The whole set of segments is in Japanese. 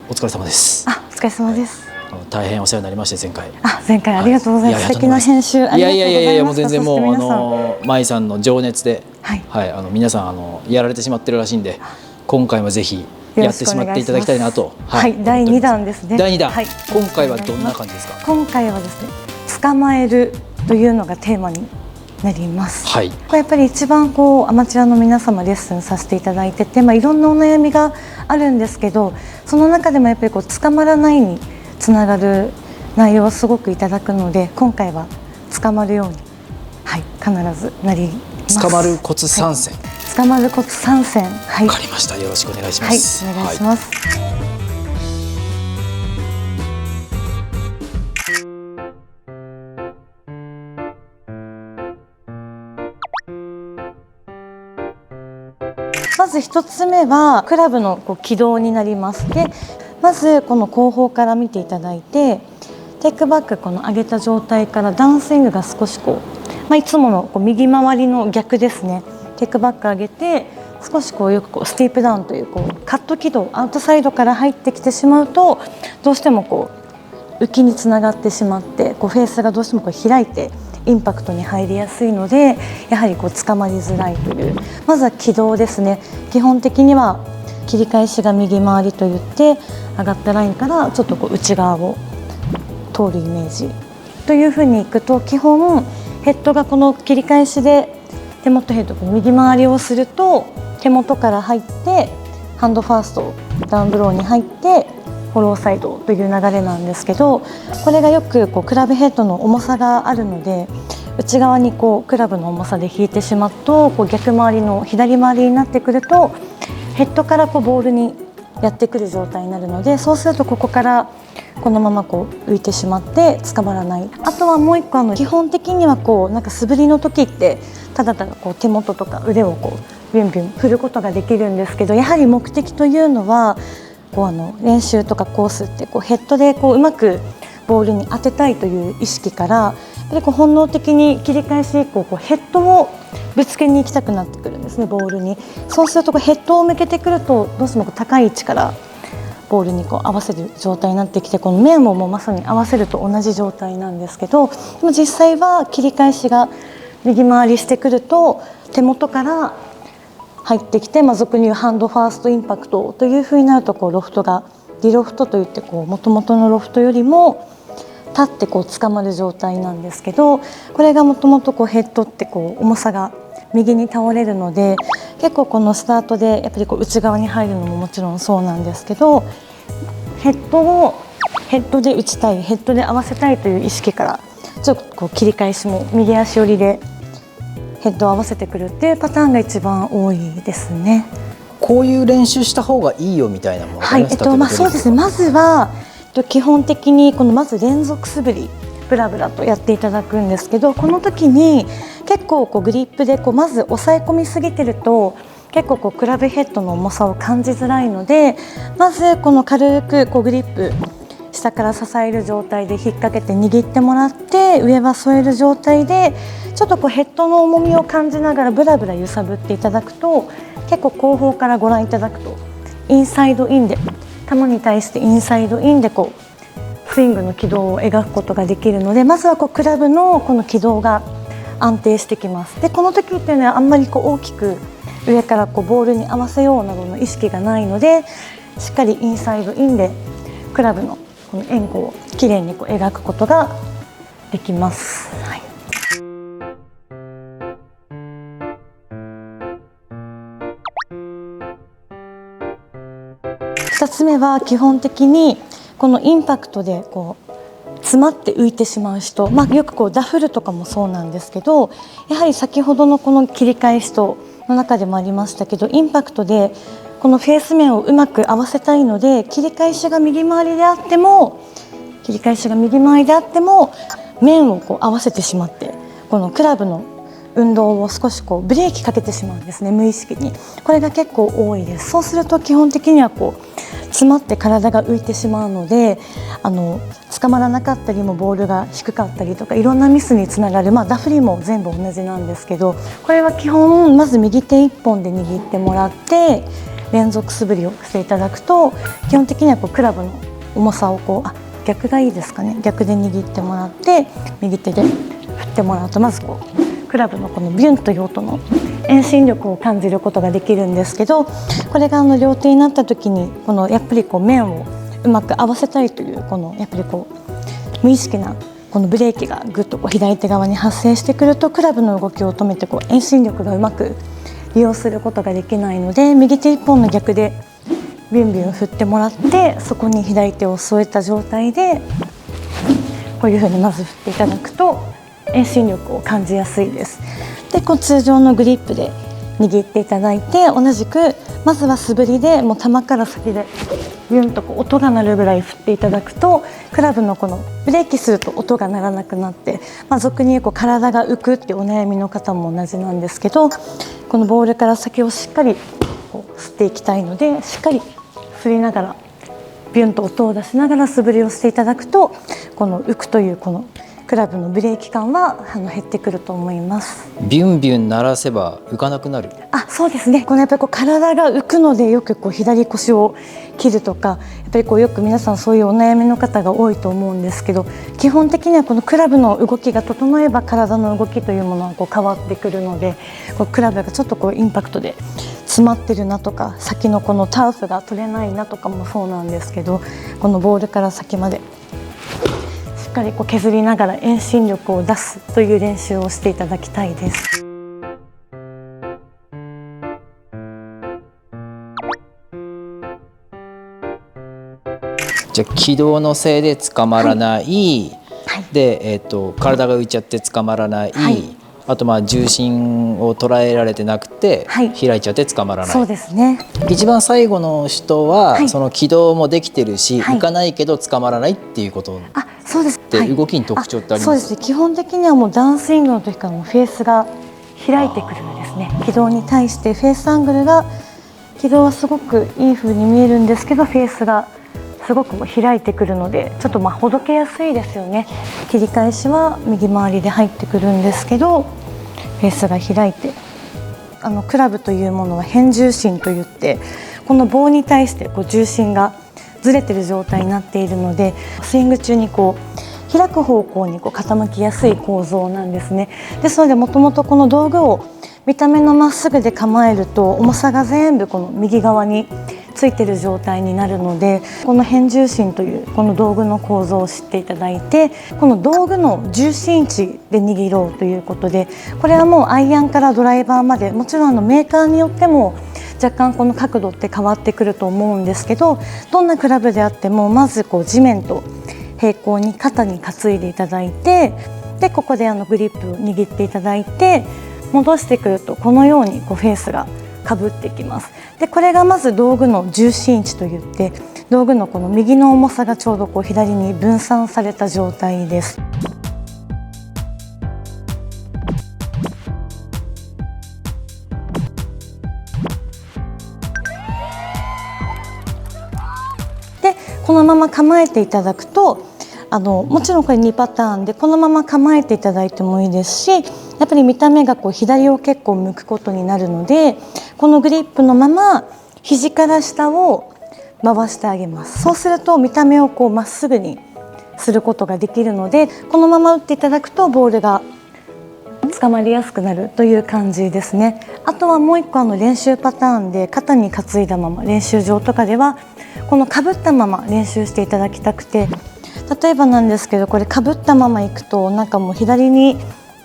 お疲れ様です。お疲れ様です。大変お世話になりまして前回。前回ありがとうございます。素敵な編集ありがとうございます。いやもう全然もう舞さんの情熱で、皆さんやられてしまってるらしいんで、今回はぜひやってしまっていただきたいなと。第2弾ですね。第2弾。今回はどんな感じですか。今回はですね、捕まえるというのがテーマになります。これやっぱり一番アマチュアの皆様レッスンさせていただいてて、いろんなお悩みがあるんですけど、その中でもやっぱり捕まらないにつながる内容をすごくいただくので、今回は捕まるように、必ずなります。捕まるコツ3選。捕まるコツ3選。わかりました。よろしくお願いします。お願いします。まず1つ目はクラブの軌道になります。でまずこの後方から見ていただいて、テイクバック上げた状態からダウンスイングが少しいつもの右回りの逆ですね。テイクバック上げて少しよくスティープダウンというカット軌道、アウトサイドから入ってきてしまうと、どうしても浮きにつながってしまって、フェースがどうしても開いてインパクトに入りやすいので、やはり捕まりづらいという、まずは軌道ですね。基本的には切り返しが右回りといって、上がったラインからちょっと内側を通るイメージというふうにいくと、基本ヘッドがこの切り返しで手元ヘッド右回りをすると、手元から入ってハンドファーストダウンブローに入ってフォローサイドという流れなんですけど、これがよくクラブヘッドの重さがあるので、内側にクラブの重さで引いてしまうと、逆回りの左回りになってくると、ヘッドからボールにやってくる状態になるので、そうするとここからこのまま浮いてしまって捕まらない。あとはもう一個基本的にはなんか素振りの時ってただただ手元とか腕をビュンビュン振ることができるんですけど、やはり目的というのは練習とかコースってヘッドでうまくボールに当てたいという意識から、やっぱり本能的に切り返し以降ヘッドをぶつけに行きたくなってくるんですね、ボールに。そうするとヘッドを向けてくると、どうしても高い位置からボールに合わせる状態になってきて、この面もまさに合わせると同じ状態なんですけど、でも実際は切り返しが右回りしてくると、手元から入ってきて、俗に言うハンドファーストインパクトというふうになると、ロフトがディロフトといって、もともとのロフトよりも立って捕まる状態なんですけど、これがもともとヘッドって重さが右に倒れるので、結構このスタートでやっぱり内側に入るのももちろんそうなんですけど、ヘッドをヘッドで打ちたい、ヘッドで合わせたいという意識から、ちょっと切り返しも右足寄りでヘッドを合わせてくるっていうパターンが一番多いですね。こういう練習した方がいいよみたいなものがありますか。そうですね。まずは基本的にまず連続素振りブラブラとやっていただくんですけど、この時に結構グリップでまず押さえ込みすぎてると、結構クラブヘッドの重さを感じづらいので、まず軽くグリップ下から支える状態で引っ掛けて握ってもらって、上は添える状態でちょっとヘッドの重みを感じながらブラブラ揺さぶっていただくと、結構後方からご覧いただくとインサイドインで、球に対してインサイドインでスイングの軌道を描くことができるので、まずはクラブのこの軌道が安定してきます。でこの時っていうのはあんまり大きく上からボールに合わせようなどの意識がないので、しっかりインサイドインでクラブのこの円弧をきれいに描くことができます。2つ目は基本的にこのインパクトで詰まって浮いてしまう人、よくダフルとかもそうなんですけど、やはり先ほどのこの切り返しとの中でもありましたけど、インパクトでこのフェース面をうまく合わせたいので、切り返しが右回りであっても面を合わせてしまって、このクラブの運動を少しこうブレーキかけてしまうんですね、無意識に。これが結構多いです。そうすると基本的にはこう詰まって体が浮いてしまうので、捕まらなかったりもボールが低かったりとかいろんなミスにつながる、ダフりも全部同じなんですけど、これは基本まず右手1本で握ってもらって、連続素振りをしていただくと、基本的にはクラブの重さを逆がいいですかね、逆で握ってもらって右手で振ってもらうと、まずクラブのこのビュンという音の遠心力を感じることができるんですけど、これが両手になった時にやっぱり面をうまく合わせたいというやっぱり無意識なこのブレーキがぐっと左手側に発生してくると、クラブの動きを止めて遠心力がうまく利用することができないので、右手一本の逆でビュンビュン振ってもらって、そこに左手を添えた状態でこういうふうにまず振っていただくと遠心力を感じやすいです。で通常のグリップで握っていただいて、同じくまずは素振りでもう球から先でビュンと音が鳴るぐらい振っていただくと、クラブのブレーキすると音が鳴らなくなって、俗に言う体が浮くっていうお悩みの方も同じなんですけど、このボールから先をしっかり吸っていきたいので、しっかり振りながらビュンと音を出しながら素振りをしていただくと、この浮くというこのクラブのブレーキ感は減ってくると思います。ビュンビュン鳴らせば浮かなくなる。そうですね。やっぱり体が浮くので、よく左腰を切るとか、やっぱりよく皆さんそういうお悩みの方が多いと思うんですけど、基本的にはこのクラブの動きが整えば体の動きというものは変わってくるので、クラブがちょっとインパクトで詰まってるなとか、先のこのターフが取れないなとかもそうなんですけど、このボールから先までしっかり削りながら遠心力を出すという練習をしていただきたいです。じゃあ軌道のせいで捕まらない、で、体が浮いちゃって捕まらない、あと重心を捉えられてなくて、開いちゃって捕まらない。そうですね。一番最後の人は、その軌道もできてるし、浮かないけど捕まらないっていうことそうです。で、動きに特徴ってあります？そうですね。基本的にはもうダウンスイングの時からフェースが開いてくるんですね。軌道に対してフェースアングルが、軌道はすごくいい風に見えるんですけど、フェースがすごく開いてくるので、ちょっとほどけやすいですよね。切り返しは右回りで入ってくるんですけど、フェースが開いて、クラブというものは変重心といって、この棒に対して重心がずれてる状態になっているので、スイング中に開く方向に傾きやすい構造なんですね。ですので、もともとこの道具を見た目のまっすぐで構えると、重さが全部この右側についている状態になるので、この変重心というこの道具の構造を知っていただいて、この道具の重心位置で握ろうということで、これはもうアイアンからドライバーまで、もちろんメーカーによっても若干この角度って変わってくると思うんですけど、どんなクラブであってもまず地面と平行に肩に担いでいただいて、でここでグリップを握っていただいて、戻してくるとこのようにフェースがかぶってきます。でこれがまず道具の重心位置といって、道具のこの右の重さがちょうど左に分散された状態です。でこのまま構えていただくと、もちろんこれ2パターンで、このまま構えていただいてもいいですし、やっぱり見た目が左を結構向くことになるので、このグリップのまま肘から下を回してあげます。そうすると見た目をまっすぐにすることができるので、このまま打っていただくとボールが捕まりやすくなるという感じですね。あとはもう一個練習パターンで、肩に担いだまま練習場とかではこのかぶったまま練習していただきたくて、例えばなんですけど、これかぶったまま行くとなんかもう左に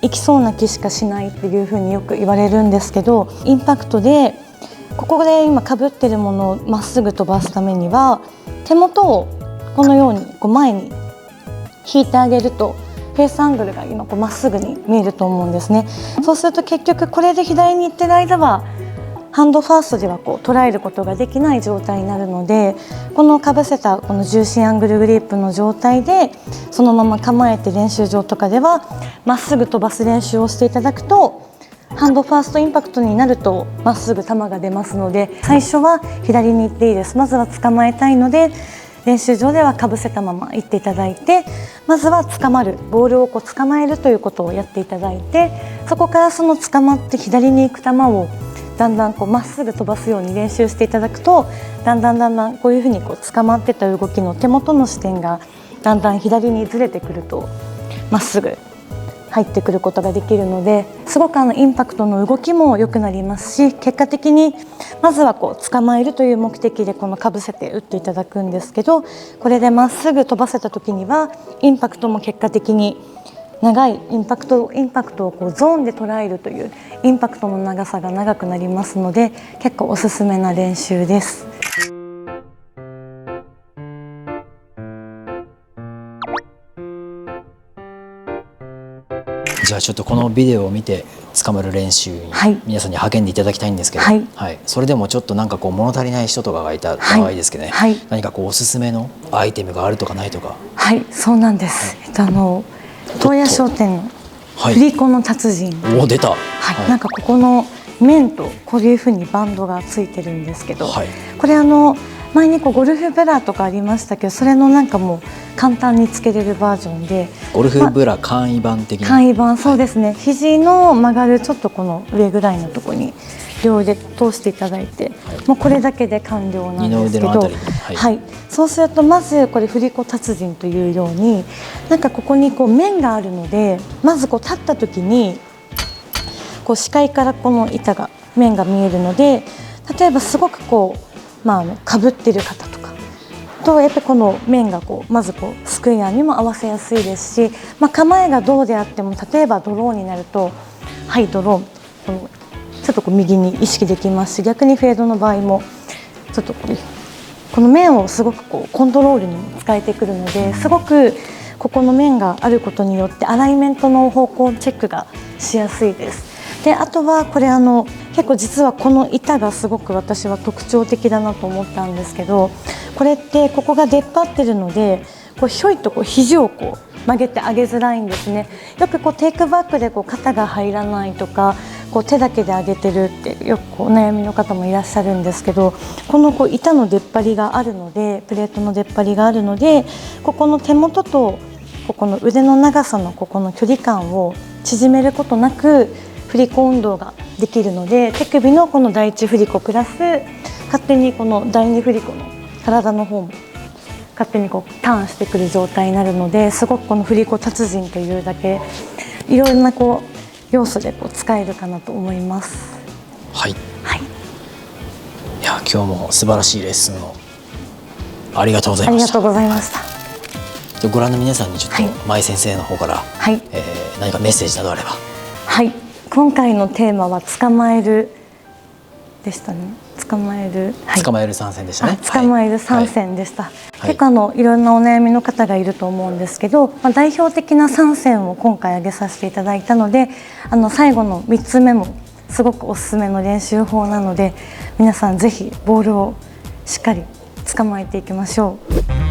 行きそうな気しかしないっていうふうによく言われるんですけど、インパクトでここで今かぶってるものをまっすぐ飛ばすためには、手元をこのように前に引いてあげると、フェースアングルが今まっすぐに見えると思うんですね。そうすると結局これで左に行ってる間はハンドファーストでは捉えることができない状態になるので、このかぶせたこの重心アングルグリップの状態でそのまま構えて練習場とかではまっすぐ飛ばす練習をしていただくと、ハンドファーストインパクトになるとまっすぐ球が出ますので、最初は左に行っていいです。まずは捕まえたいので、練習場ではかぶせたまま行っていただいて、まずは捕まる、ボールを捕まえるということをやっていただいて、そこからその捕まって左に行く球をだんだんこうまっすぐ飛ばすように練習していただくと、だんだんこういうふうにこう捕まってた動きの手元の視点がだんだん左にずれてくるとまっすぐ入ってくることができるので、すごくインパクトの動きも良くなりますし、結果的にまずはこう捕まえるという目的でこのかぶせて打っていただくんですけど、これでまっすぐ飛ばせた時にはインパクトも結果的に長いインパクトをこうゾーンで捉えるというインパクトの長さが長くなりますので、結構おすすめな練習です。じゃあちょっとこのビデオを見て捕まる練習に皆さんに励んでいただきたいんですけど、はいはい、それでもちょっとなんかこう物足りない人とかがいた場合ですけどね、はいはい、何かこうおすすめのアイテムがあるとかないとか。はい、そうなんです、はい、東野商店の振り子の達人、はい、お出た、はいはい、なんかここの面とこういうふうにバンドがついてるんですけど、はい、これ前にこうゴルフブラとかありましたけど、それのなんかもう簡単につけれるバージョンで、ゴルフブラ簡易版的な、簡易版、そうですね、はい、肘の曲がるちょっとこの上ぐらいのところに両腕通していただいて、はい、もうこれだけで完了なんですけど、はいはい、そうするとまずこれ振り子達人というように、なんかここにこう面があるので、まずこう立った時にこう視界からこの板が面が見えるので、例えばすごくこうかぶってる方とかとやっぱりこの面がこうまずこうスクエアにも合わせやすいですし、構えがどうであっても、例えばドローになるとはいドローちょっとこう右に意識できますし、逆にフェードの場合もちょっとこの面をすごくこうコントロールにも使えてくるので、すごくここの面があることによってアライメントの方向チェックがしやすいです。であとはこれ結構実はこの板がすごく私は特徴的だなと思ったんですけど、これってここが出っ張ってるので、こうひょいとこう肘をこう曲げて上げづらいんですね。よくこうテイクバックでこう肩が入らないとか、こう手だけで上げてるってよくこうお悩みの方もいらっしゃるんですけど、このこう板の出っ張りがあるので、プレートの出っ張りがあるので、ここの手元とここの腕の長さのここの距離感を縮めることなく振り子運動ができるので、手首のこの第一振り子プラス勝手にこの第二振り子の体の方も勝手にこうターンしてくる状態になるので、すごくこの振り子達人というだけいろんなこう要素でこう使えるかなと思います。はい、はい、いや今日も素晴らしいレッスンをありがとうございました。ありがとうございました。はい、ご覧の皆さんにちょっと舞先生の方から、はい、何かメッセージなどあれば。はい、今回のテーマは捕まえるでしたね。捕まえる、はい、捕まえる参戦でしたね。捕まえる参戦でした。はい、結構いろんなお悩みの方がいると思うんですけど、代表的な3選を今回挙げさせていただいたので、最後の3つ目もすごくおすすめの練習法なので、皆さんぜひボールをしっかり捕まえていきましょう。